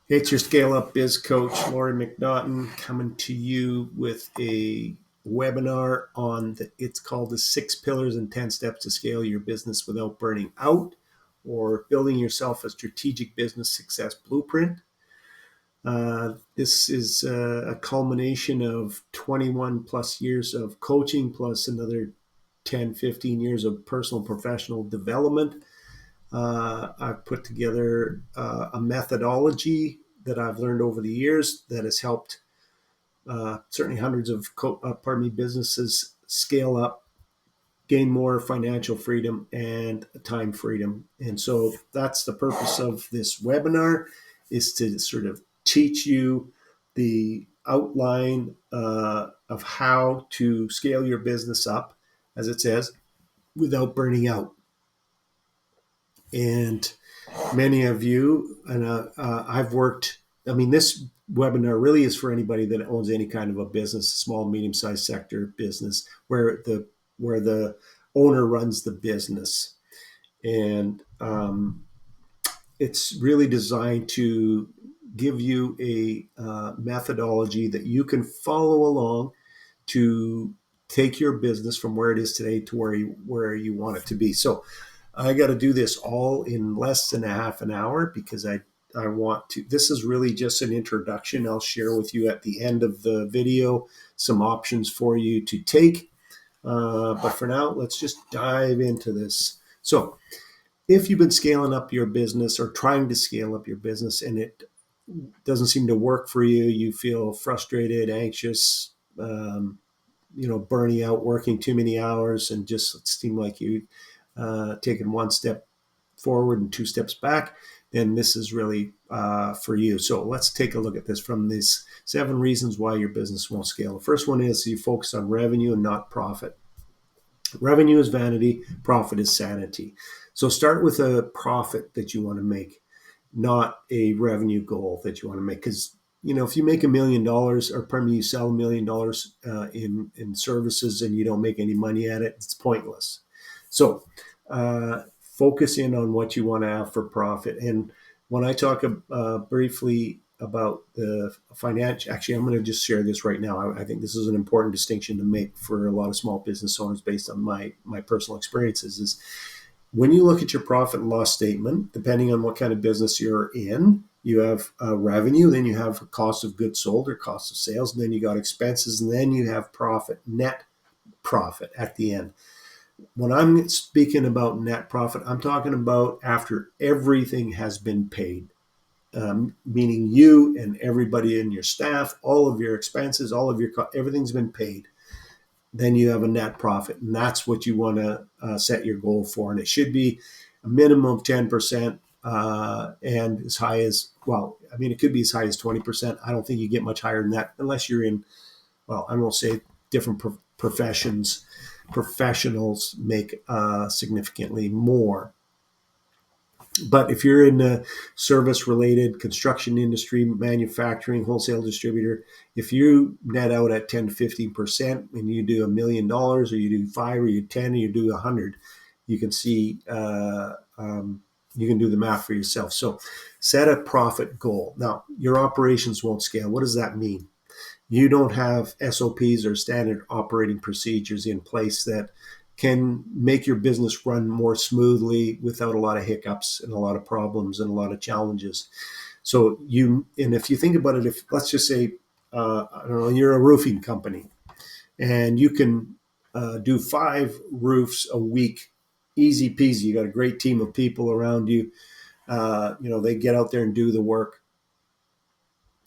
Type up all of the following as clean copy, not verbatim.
It's your Scale Up Biz Coach, Lori McNaughton, coming to you with a webinar on it's called the 6 Pillars and 10 Steps to Scale Your Business Without Burning Out, or Building Yourself a Strategic Business Success Blueprint. This is a culmination of 21 plus years of coaching, plus another 10, 15 years of personal and professional development. I've put together a methodology that I've learned over the years that has helped certainly hundreds of businesses scale up, gain more financial freedom and time freedom. And so that's the purpose of this webinar, is to sort of teach you the outline of how to scale your business up, as it says, without burning out. And many of you, and I've worked, I mean, this webinar really is for anybody that owns any kind of a business, small, medium-sized sector business, where the owner runs the business. And it's really designed to give you a methodology that you can follow along to take your business from where it is today to where you want it to be. So I got to do this all in less than a half an hour because I want to. This is really just an introduction. I'll share with you at the end of the video some options for you to take. But for now, let's just dive into this. So, if you've been scaling up your business or trying to scale up your business and it doesn't seem to work for you, you feel frustrated, anxious, burning out, working too many hours, and just seem like you taking one step forward and 2 steps back, then this is really for you. So let's take a look at this from these 7 reasons why your business won't scale. The first one is you focus on revenue and not profit. Revenue is vanity, profit is sanity. So start with a profit that you want to make, not a revenue goal that you want to make. Because if you make $1 million, or pardon me, you sell $1 million in services and you don't make any money at it, it's pointless. So focus in on what you want to have for profit. And when I talk briefly about the financial, actually, I'm going to just share this right now. I think this is an important distinction to make for a lot of small business owners based on my personal experiences. Is when you look at your profit and loss statement, depending on what kind of business you're in, you have revenue, then you have cost of goods sold or cost of sales, and then you got expenses, and then you have profit, net profit at the end. When I'm speaking about net profit, I'm talking about after everything has been paid, meaning you and everybody in your staff, all of your expenses, everything's been paid. Then you have a net profit, and that's what you want to set your goal for. And it should be a minimum of 10%, and as high as, it could be as high as 20%. I don't think you get much higher than that unless you're in, I won't say different professions. Professionals make significantly more. But if you're in the service related, construction industry, manufacturing, wholesale distributor, if you net out at 10 to 15% and you do $1 million, or you do 5, or you do 10, or you do 100, you can see, you can do the math for yourself. So set a profit goal. Now, your operations won't scale. What does that mean? You don't have SOPs or standard operating procedures in place that can make your business run more smoothly without a lot of hiccups and a lot of problems and a lot of challenges. So if you think about it, if let's just say, I don't know, you're a roofing company and you can do 5 roofs a week, easy peasy. You got a great team of people around you. They get out there and do the work.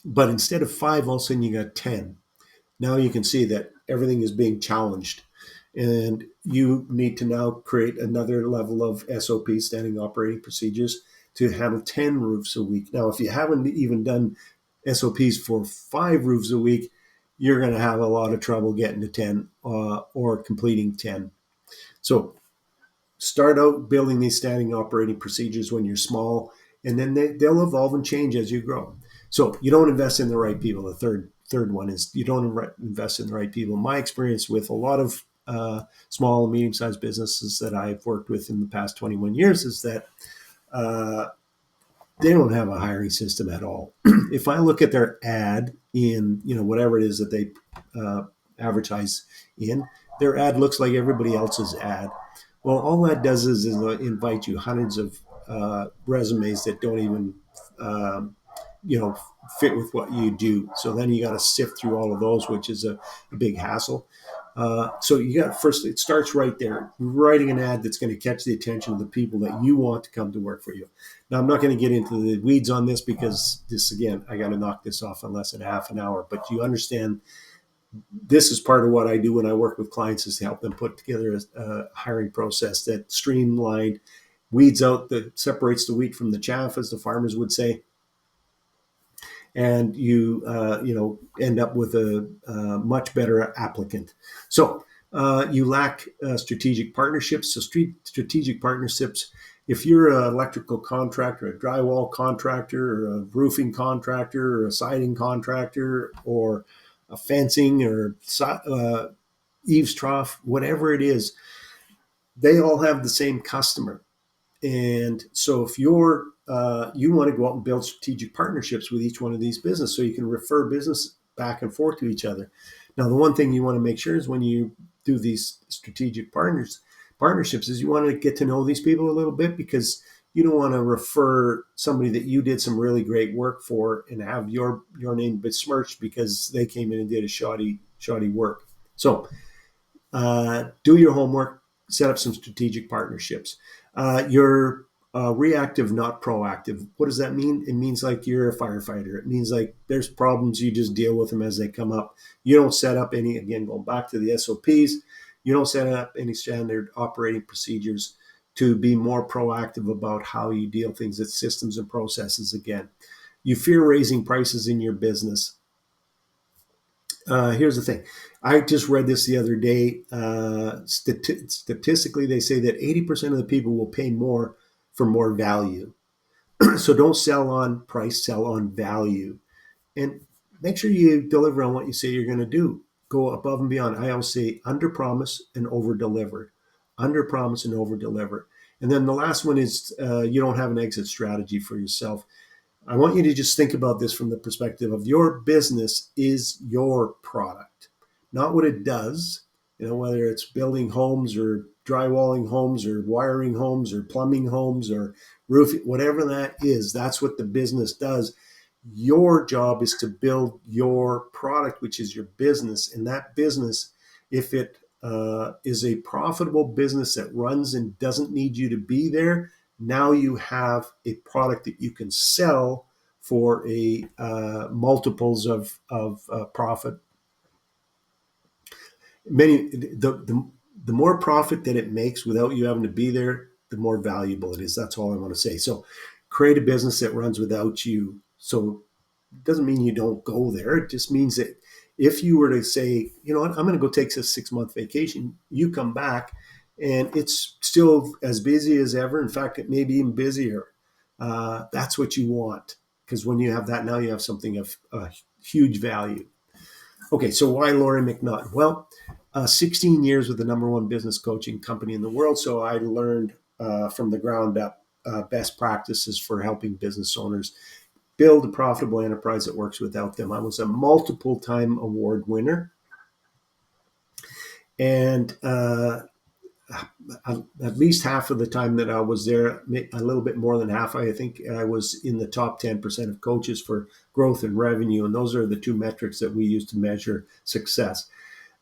But instead of 5, all of a sudden you got 10. Now you can see that everything is being challenged. And you need to now create another level of SOP, standing operating procedures, to handle 10 roofs a week. Now, if you haven't even done SOPs for 5 roofs a week, you're going to have a lot of trouble getting to 10 or completing 10. So start out building these standing operating procedures when you're small, and then they'll evolve and change as you grow. So you don't invest in the right people. The third one is you don't invest in the right people. My experience with a lot of small and medium-sized businesses that I've worked with in the past 21 years is that They don't have a hiring system at all. If I look at their ad in, whatever it is that they uh, advertise in, their ad looks like everybody else's ad. Well, all that does is invite you hundreds of resumes that don't even, um, fit with what you do. So then you got to sift through all of those, which is a big hassle. So you got first, it starts right there, writing an ad that's going to catch the attention of the people that you want to come to work for you. Now, I'm not going to get into the weeds on this because this, again, I got to knock this off in less than half an hour. But you understand, this is part of what I do when I work with clients, is to help them put together a hiring process that streamlined, weeds out, that separates the wheat from the chaff, as the farmers would say, and you end up with a much better applicant. So you lack strategic partnerships. So strategic partnerships. If you're an electrical contractor, a drywall contractor, or a roofing contractor, or a siding contractor, or a fencing, or eaves trough, whatever it is, they all have the same customer. And so if you want to go out and build strategic partnerships with each one of these businesses, so you can refer business back and forth to each other. Now, the one thing you want to make sure is when you do these strategic partnerships is you want to get to know these people a little bit, because you don't want to refer somebody that you did some really great work for and have your name besmirched because they came in and did a shoddy work. So do your homework, set up some strategic partnerships. You're reactive, not proactive. What does that mean? It means like you're a firefighter. It means like there's problems, you just deal with them as they come up. You don't set up any, again, going back to the SOPs, you don't set up any standard operating procedures to be more proactive about how you deal things. It's systems and processes again. You fear raising prices in your business. Here's the thing. I just read this the other day. Statistically, they say that 80% of the people will pay more for more value. So don't sell on price, sell on value. And make sure you deliver on what you say you're going to do. Go above and beyond. I always say under promise and over deliver. Under promise and over deliver. And then the last one is you don't have an exit strategy for yourself. I want you to just think about this from the perspective of your business is your product, not what it does. Whether it's building homes or drywalling homes or wiring homes or plumbing homes or roofing, whatever that is, that's what the business does. Your job is to build your product, which is your business. And that business, if it is a profitable business that runs and doesn't need you to be there, now you have a product that you can sell for a multiples of profit. The more profit that it makes without you having to be there, the more valuable it is. That's all I want to say. So create a business that runs without you. So it doesn't mean you don't go there. It just means that if you were to say, you know what, I'm going to go take a 6-month vacation, you come back and it's still as busy as ever. In fact, it may be even busier. That's what you want, because when you have that, now you have something of huge value. Okay, so why Laurie McNaughton? Well, 16 years with the number one business coaching company in the world. So I learned from the ground up best practices for helping business owners build a profitable enterprise that works without them. I was a multiple time award winner. And at least half of the time that I was there, a little bit more than half, I think I was in the top 10% of coaches for growth and revenue. And those are the two metrics that we use to measure success.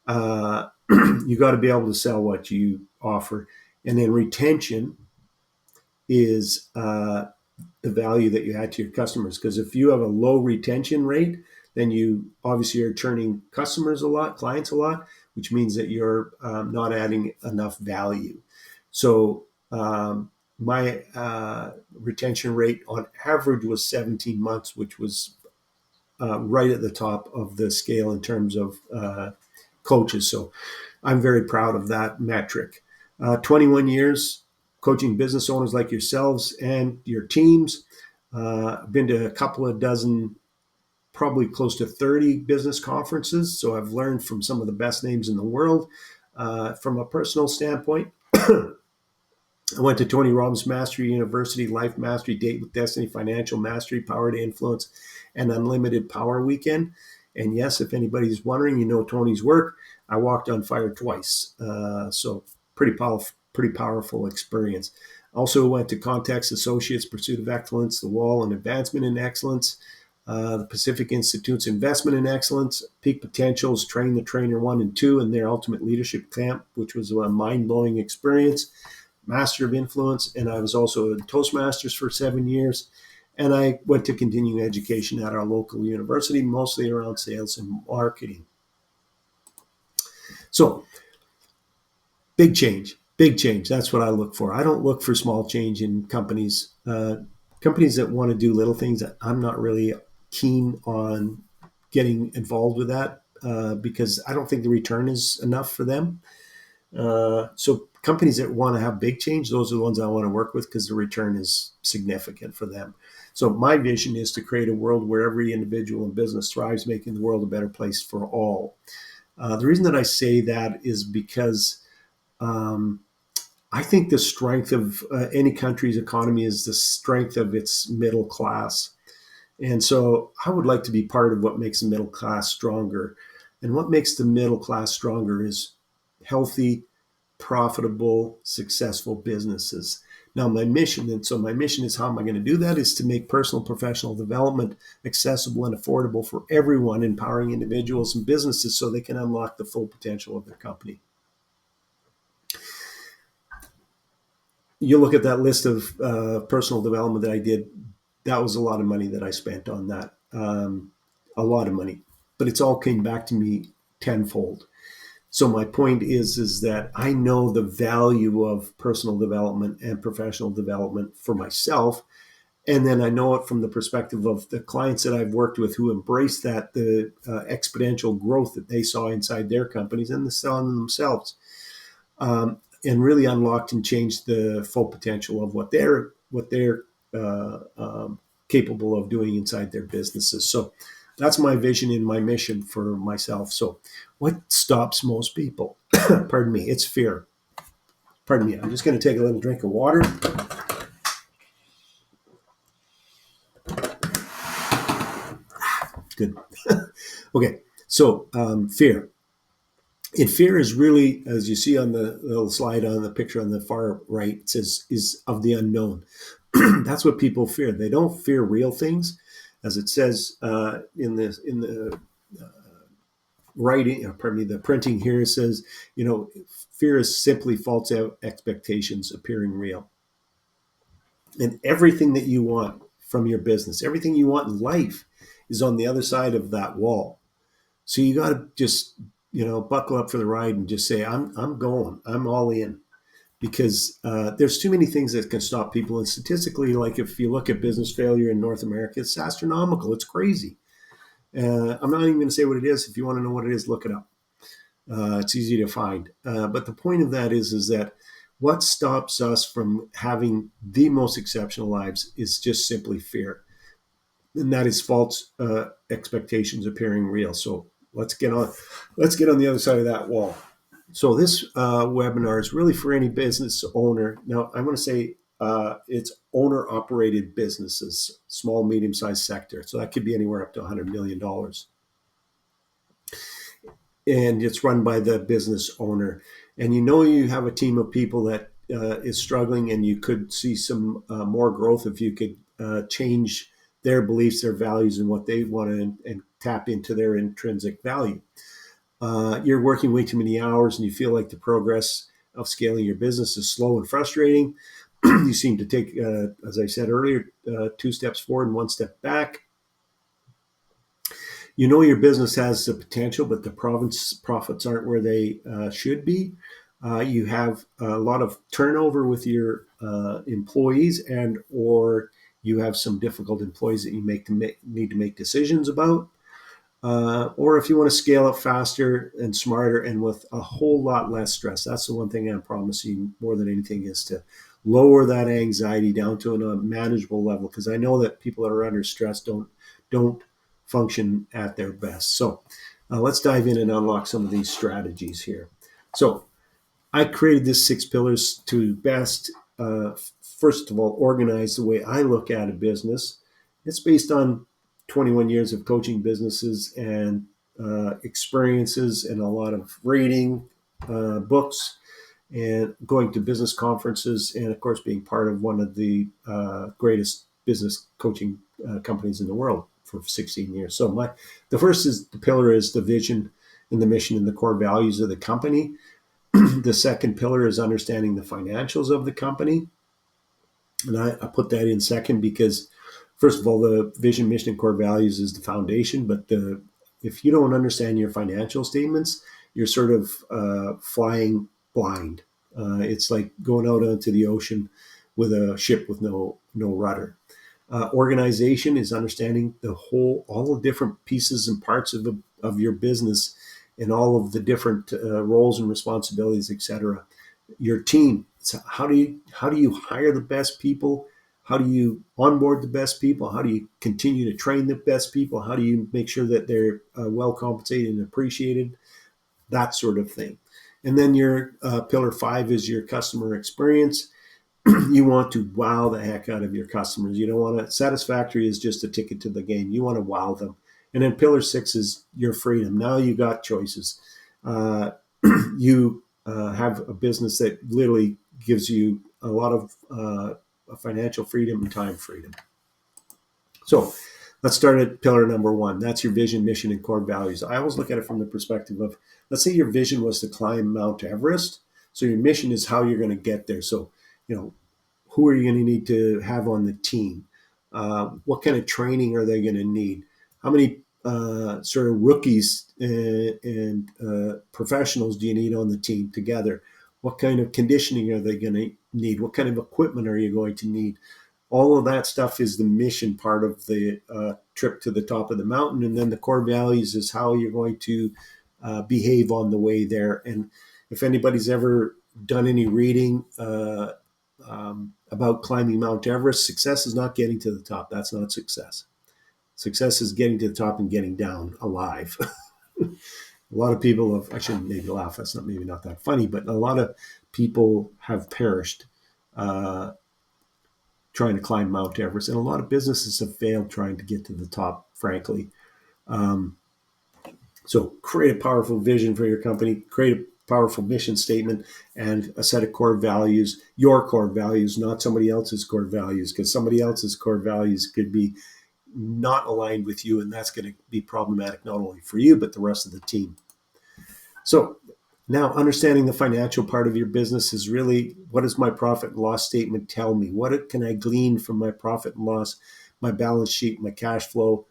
You got to be able to sell what you offer. And then retention is the value that you add to your customers. Because if you have a low retention rate, then you obviously are churning customers a lot, clients a lot, which means that you're not adding enough value. So my retention rate on average was 17 months, which was right at the top of the scale in terms of coaches. So I'm very proud of that metric. 21 years coaching business owners like yourselves and your teams. I've been to a couple of dozen, probably close to 30 business conferences. So I've learned from some of the best names in the world. From a personal standpoint, I went to Tony Robbins Mastery University, Life Mastery, Date with Destiny, Financial Mastery, Power to Influence, and Unlimited Power Weekend. And yes, if anybody's wondering, you know Tony's work. I walked on fire twice, so pretty powerful experience. Also went to Context Associates, Pursuit of Excellence, The Wall, and Advancement in Excellence, the Pacific Institute's Investment in Excellence, Peak Potentials, Train the Trainer 1 and 2, and their Ultimate Leadership Camp, which was a mind-blowing experience. Master of Influence, and I was also a Toastmasters for 7 years. And I went to continuing education at our local university, mostly around sales and marketing. So, big change. That's what I look for. I don't look for small change in companies. Companies that want to do little things, I'm not really keen on getting involved with that because I don't think the return is enough for them. So companies that want to have big change, those are the ones I want to work with because the return is significant for them. So my vision is to create a world where every individual and business thrives, making the world a better place for all. The reason that I say that is because I think the strength of any country's economy is the strength of its middle class. And so I would like to be part of what makes the middle class stronger. And what makes the middle class stronger is healthy, profitable, successful businesses. Now, my mission is how am I going to do that? Is to make personal and professional development accessible and affordable for everyone, empowering individuals and businesses so they can unlock the full potential of their company. You look at that list of personal development that I did, that was a lot of money that I spent on that. A lot of money, but it's all came back to me tenfold. So my point is that I know the value of personal development and professional development for myself. And then I know it from the perspective of the clients that I've worked with who embrace that, the exponential growth that they saw inside their companies and the selling themselves, and really unlocked and changed the full potential of what they're capable of doing inside their businesses. So that's my vision and my mission for myself. So what stops most people? Pardon me, it's fear. Pardon me, I'm just going to take a little drink of water. Good. Okay, so fear. And fear is really, as you see on the little slide on the picture on the far right, it says is of the unknown. That's what people fear. They don't fear real things, as it says in the writing. Pardon me, the printing here, it says, fear is simply false expectations appearing real. And everything that you want from your business, everything you want in life, is on the other side of that wall. So you got to just buckle up for the ride and just say, I'm going, I'm all in. Because there's too many things that can stop people. And statistically, like if you look at business failure in North America, it's astronomical. It's crazy. I'm not even going to say what it is. If you want to know what it is, look it up. It's easy to find. But the point of that is that what stops us from having the most exceptional lives is just simply fear. And that is false expectations appearing real. So let's get on the other side of that wall. So this webinar is really for any business owner. Now, I want to say it's owner-operated businesses, small, medium-sized sector. So that could be anywhere up to $100 million. And it's run by the business owner. And you have a team of people that is struggling, and you could see some more growth if you could change their beliefs, their values, and what they want to and tap into their intrinsic value. You're working way too many hours and you feel like the progress of scaling your business is slow and frustrating. You seem to take, as I said earlier, 2 steps forward and 1 step back. Your business has the potential, but the profits aren't where they should be. You have a lot of turnover with your employees, or you have some difficult employees that you need to make decisions about. Or if you want to scale up faster and smarter and with a whole lot less stress. That's the one thing I'm promising more than anything, is to lower that anxiety down to a manageable level, because I know that people that are under stress don't function at their best. So let's dive in and unlock some of these strategies here. So I created this 6 pillars to best first of all, organized the way I look at a business. It's based on 21 years of coaching businesses and experiences and a lot of reading books and going to business conferences, and of course being part of one of the greatest business coaching companies in the world for 16 years. So the first is the pillar is the vision and the mission and the core values of the company. The second pillar is understanding the financials of the company. And I put that in second because, first of all, the vision, mission, and core values is the foundation. But if you don't understand your financial statements, you're sort of flying blind. It's like going out onto the ocean with a ship with no rudder. Organization is understanding all the different pieces and parts of your business and all of the different roles and responsibilities, etc. Your team. So how do you hire the best people? How do you onboard the best people? How do you continue to train the best people? How do you make sure that they're well compensated and appreciated? That sort of thing. And then your pillar 5 is your customer experience. You want to wow the heck out of your customers. You don't want to, satisfactory is just a ticket to the game. You want to wow them. And then pillar 6 is your freedom. Now you got choices. You have a business that literally gives you a lot of financial freedom and time freedom. So let's start at pillar number 1. That's your vision, mission, and core values. I always look at it from the perspective of, let's say your vision was to climb Mount Everest. So your mission is how you're going to get there. So, who are you going to need to have on the team? What kind of training are they going to need? How many sort of rookies and professionals do you need on the team together? What kind of conditioning are they going to need? What kind of equipment are you going to need? All of that stuff is the mission part of the trip to the top of the mountain. And then the core values is how you're going to behave on the way there. And if anybody's ever done any reading about climbing Mount Everest, success is not getting to the top. That's not success. Success is getting to the top and getting down alive. A lot of people have, I shouldn't maybe laugh, that's maybe not that funny, but a lot of people have perished trying to climb Mount Everest. And a lot of businesses have failed trying to get to the top, frankly. So create a powerful vision for your company, create a powerful mission statement, and a set of core values, your core values, not somebody else's core values, because somebody else's core values could be not aligned with you, and that's going to be problematic not only for you, but the rest of the team. So now understanding the financial part of your business is really, what does my profit and loss statement tell me? What can I glean from my profit and loss, my balance sheet, my cash flow,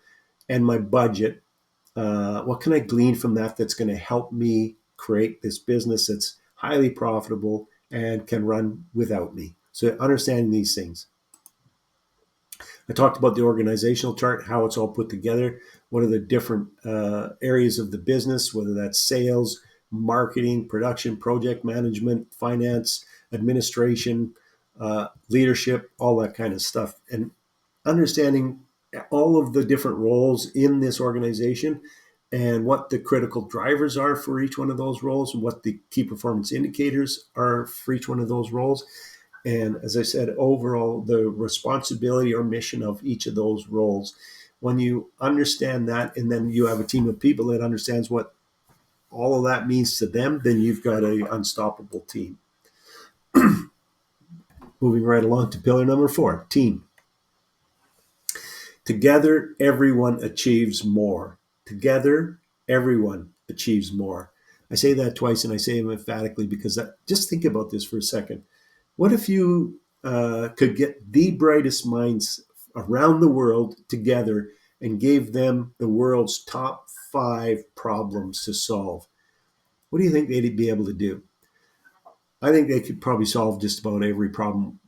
and my budget? What can I glean from that that's going to help me create this business that's highly profitable and can run without me? So understanding these things. I talked about the organizational chart, how it's all put together. What are the different areas of the business, whether that's sales, marketing, production, project management, finance, administration, leadership, all that kind of stuff. And understanding all of the different roles in this organization and what the critical drivers are for each one of those roles, and what the key performance indicators are for each one of those roles. And as I said, overall, the responsibility or mission of each of those roles. When you understand that, and then you have a team of people that understands what all of that means to them, then you've got an unstoppable team. Moving right along to pillar number 4, team. Together, everyone achieves more. Together, everyone achieves more. I say that twice, and I say it emphatically because just think about this for a second. What if you could get the brightest minds around the world together and gave them the world's top 5 problems to solve? What do you think they'd be able to do? I think they could probably solve just about every problem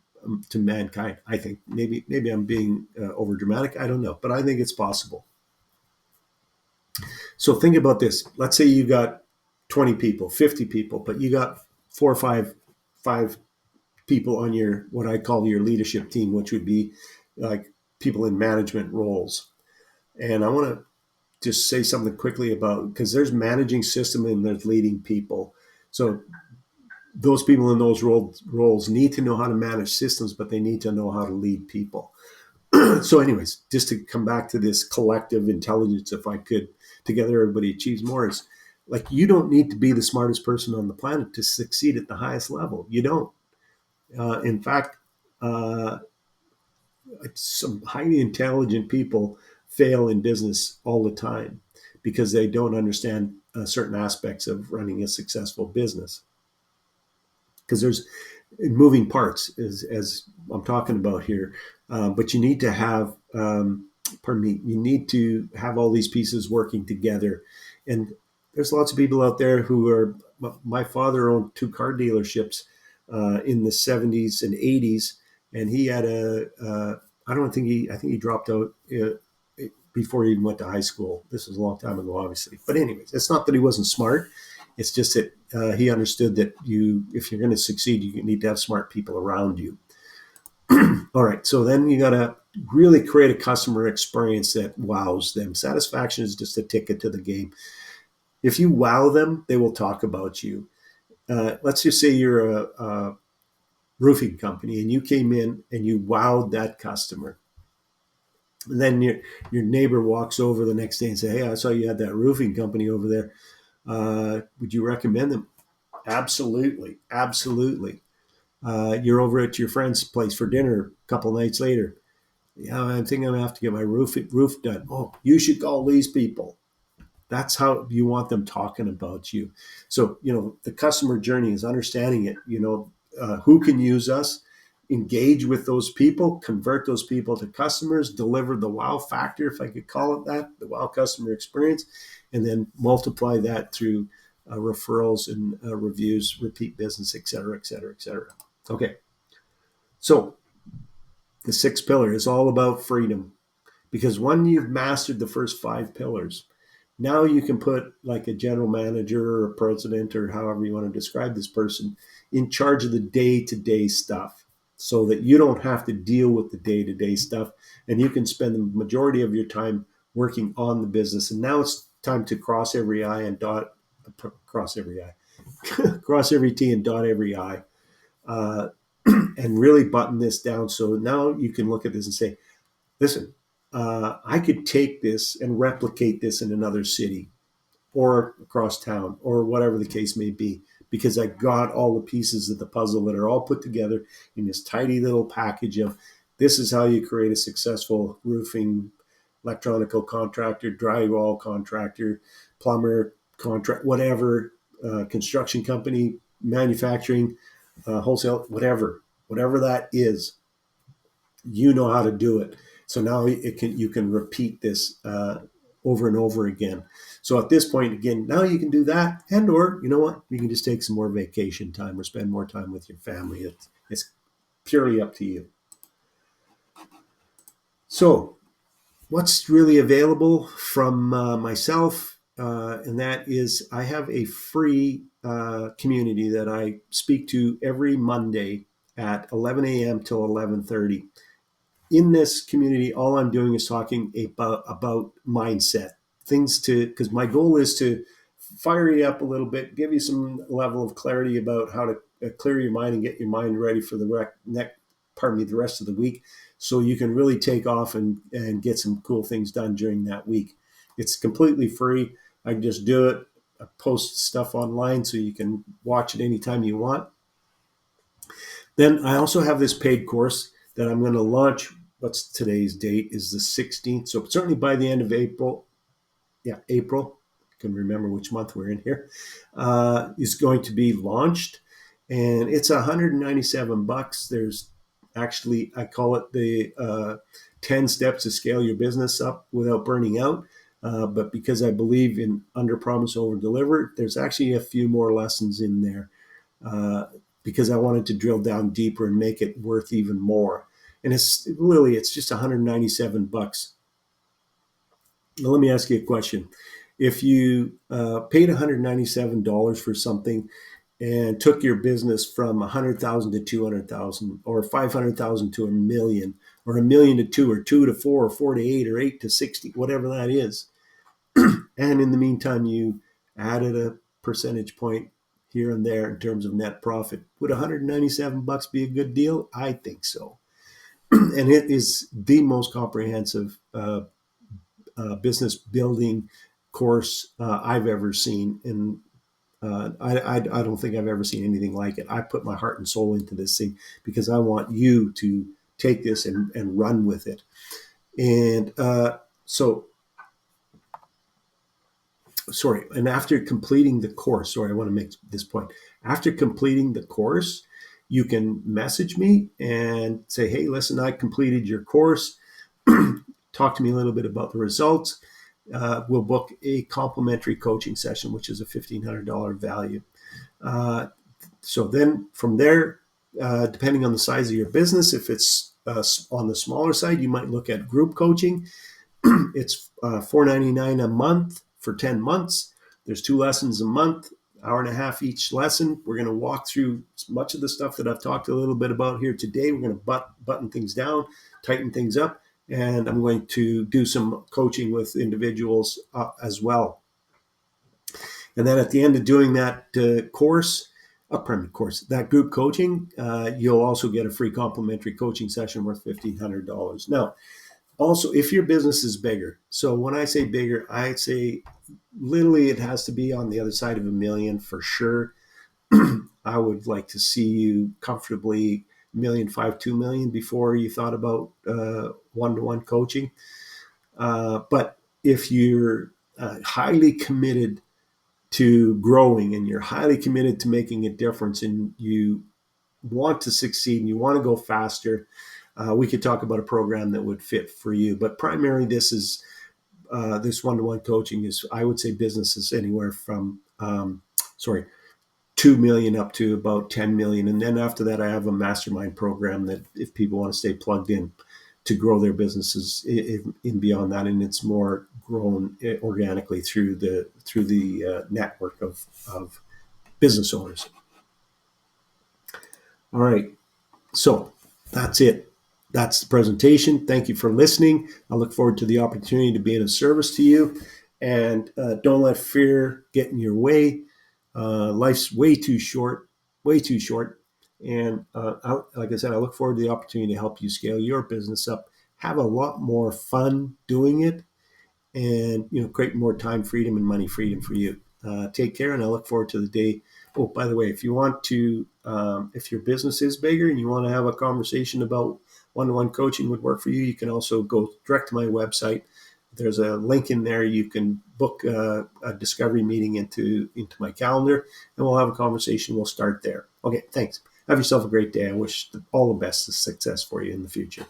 to mankind. I think maybe I'm being over dramatic. I don't know, but I think it's possible. So think about this. Let's say you got 20 people, 50 people, but you got 4 or 5 people on your, what I call your leadership team, which would be like people in management roles. And I want to just say something quickly about, because there's managing system and there's leading people. So those people in those roles need to know how to manage systems, but they need to know how to lead people. So anyways, just to come back to this collective intelligence, if I could, together everybody achieves more, is like, you don't need to be the smartest person on the planet to succeed at the highest level. You don't. In fact, uh, some highly intelligent people fail in business all the time because they don't understand certain aspects of running a successful business. Because there's moving parts, as I'm talking about here, but you need to have, pardon me, you need to have all these pieces working together. And there's lots of people out there who are. My father owned two car dealerships in the 70s and 80s, and he had I think he dropped out before he even went to high school. This was a long time ago, obviously. But anyways, it's not that he wasn't smart. It's just that he understood that if you're going to succeed, you need to have smart people around you. All right. So then you got to really create a customer experience that wows them. Satisfaction is just a ticket to the game. If you wow them, they will talk about you. Let's just say you're a roofing company and you came in and you wowed that customer. And then your neighbor walks over the next day and say, "Hey, I saw you had that roofing company over there. Would you recommend them?" Absolutely, absolutely. You're over at your friend's place for dinner a couple nights later. Yeah, I think I'm gonna have to get my roof done. Oh, you should call these people. That's how you want them talking about you. So, the customer journey is understanding it. Who can use us, engage with those people, convert those people to customers, deliver the wow factor, if I could call it that, the wow customer experience, and then multiply that through referrals and reviews, repeat business, et cetera, et cetera, et cetera. Okay. So the sixth pillar is all about freedom, because when you've mastered the first five pillars, now you can put like a general manager or a president or however you want to describe this person in charge of the day-to-day stuff, so that you don't have to deal with the day-to-day stuff and you can spend the majority of your time working on the business. And now it's time to cross every I and dot cross every I cross every T and dot every I, uh, and really button this down. So now you can look at this and say, listen, I could take this and replicate this in another city or across town or whatever the case may be, because I got all the pieces of the puzzle that are all put together in this tidy little package of, this is how you create a successful roofing, electronical contractor, drywall contractor, plumber, contract, whatever, construction company, manufacturing, wholesale, whatever that is, you know how to do it. So now you can repeat this over and over again. So at this point, again, now you can do that, and or you know what, you can just take some more vacation time or spend more time with your family. It's purely up to you. So what's really available from myself, and that is I have a free community that I speak to every Monday at 11 a.m. till 11:30. In this community, all I'm doing is talking about mindset, things because my goal is to fire you up a little bit, give you some level of clarity about how to clear your mind and get your mind ready for the rest of the week, so you can really take off and get some cool things done during that week. It's completely free. I can just do it. I post stuff online so you can watch it anytime you want. Then I also have this paid course that I'm going to launch. What's today's date? Is the 16th. So certainly by the end of April, April, I can remember which month we're in here, is going to be launched. And it's $197. There's actually, I call it the 10 steps to scale your business up without burning out. But because I believe in under promise, over deliver, there's actually a few more lessons in there. Because I wanted to drill down deeper and make it worth even more. And it's just $197. Now, let me ask you a question. If you paid $197 for something and took your business from 100,000 to 200,000, or 500,000 to a million, or a million to two, or two to four, or 4 to 8, or 8 to 60, whatever that is, and in the meantime you added a percentage point here and there in terms of net profit. Would $197 be a good deal? I think so. And it is the most comprehensive business building course I've ever seen. And I don't think I've ever seen anything like it. I put my heart and soul into this thing because I want you to take this and run with it. And and after completing the course, I want to make this point. After completing the course, you can message me and say, hey, listen, I completed your course. Talk to me a little bit about the results. We'll book a complimentary coaching session, which is a $1,500 value. So then from there, depending on the size of your business, if it's on the smaller side, you might look at group coaching. It's $4.99 a month for 10 months. There's 2 lessons a month, hour and a half each lesson. We're going to walk through much of the stuff that I've talked a little bit about here today. We're going to button things down, tighten things up, and I'm going to do some coaching with individuals as well. And then at the end of doing that that group coaching, you'll also get a free complimentary coaching session worth $1,500. Now, also, if your business is bigger, so when I say bigger, I say literally it has to be on the other side of $1 million for sure. I would like to see you comfortably $1.5 million, $2 million before you thought about one-to-one coaching. But if you're highly committed to growing and you're highly committed to making a difference and you want to succeed and you want to go faster, we could talk about a program that would fit for you. But primarily, this one-to-one coaching is, I would say, businesses anywhere from 2 million up to about 10 million. And then after that, I have a mastermind program that if people want to stay plugged in to grow their businesses in beyond that, and it's more grown organically through the network of business owners. All right, so that's it. That's the presentation. Thank you for listening. I look forward to the opportunity to be of service to you. And don't let fear get in your way. Life's way too short. And like I said, I look forward to the opportunity to help you scale your business up, have a lot more fun doing it, and create more time freedom and money freedom for you. Take care, and I look forward to the day. Oh, by the way, if you want to, if your business is bigger and you want to have a conversation about one-to-one coaching would work for you, you can also go direct to my website. There's a link in there. You can book a discovery meeting into my calendar, and we'll have a conversation. We'll start there. Okay, thanks. Have yourself a great day. I wish all the best of success for you in the future.